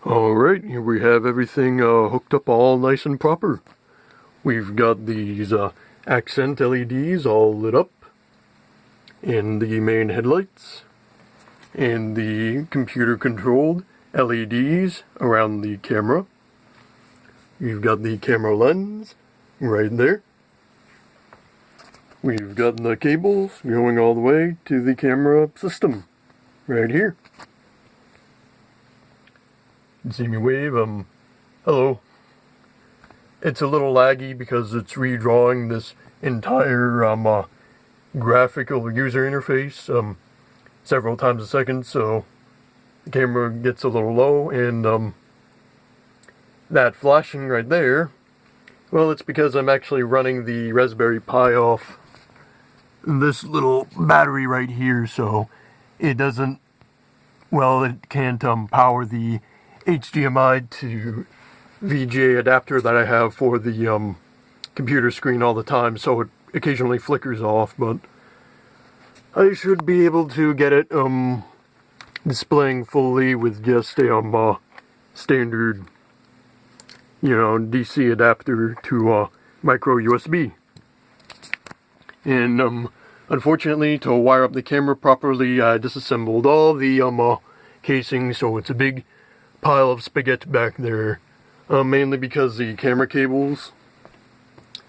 Alright, here we have everything hooked up all nice and proper. We've got these accent LEDs all lit up, and the main headlights, and the computer controlled LEDs around the camera. You've got the camera lens right there. We've got the cables going all the way to the camera system right here. You can see me wave, hello. It's a little laggy because it's redrawing this entire graphical user interface several times a second, so the camera gets a little low, and that flashing right there, well, it's because I'm actually running the Raspberry Pi off this little battery right here, so it doesn't, well, it can't power the HDMI to VGA adapter that I have for the computer screen all the time, so it occasionally flickers off, but I should be able to get it displaying fully with just a standard, DC adapter to micro USB. And unfortunately, to wire up the camera properly, I disassembled all the casing, so it's a big pile of spaghetti back there. Mainly because the camera cables.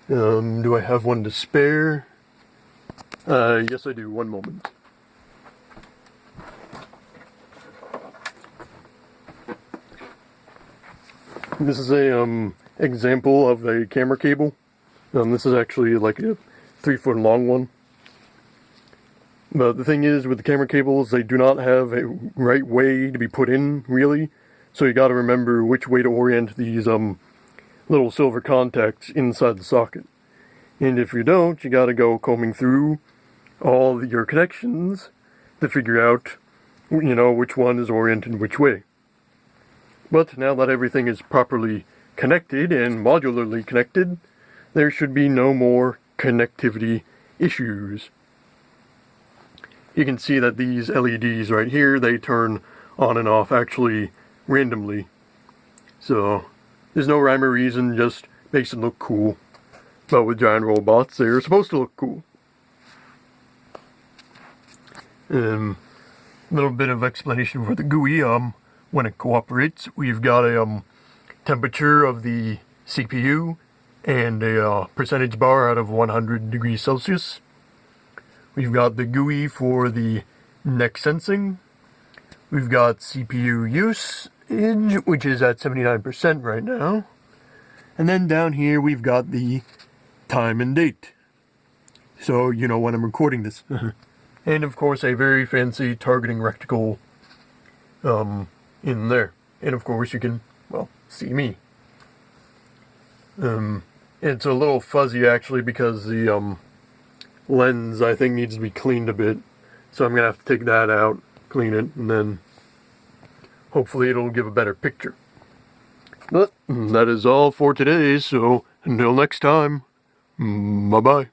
Do I have one to spare? Yes I do, one moment. This is a example of a camera cable. This is actually like a 3-foot long one. But the thing is, with the camera cables, they do not have a right way to be put in, really. So you gotta remember which way to orient these little silver contacts inside the socket. And if you don't, you gotta go combing through all your connections to figure out, which one is oriented which way. But now that everything is properly connected and modularly connected, there should be no more connectivity issues. You can see that these LEDs right here, they turn on and off actually randomly. So there's no rhyme or reason, just makes it look cool. But with giant robots, they're supposed to look cool. Little bit of explanation for the GUI. When it cooperates, we've got a temperature of the CPU and a percentage bar out of 100 degrees Celsius. We've got the GUI for the neck sensing. We've got CPU usage, which is at 79% right now. And then down here we've got the time and date. So you know when I'm recording this. And of course a very fancy targeting reticle in there. And of course you can, well, see me. It's a little fuzzy actually because the lens I think needs to be cleaned a bit. So I'm gonna have to take that out, clean it, and then hopefully it'll give a better picture. But that is all for today, so until next time, bye-bye.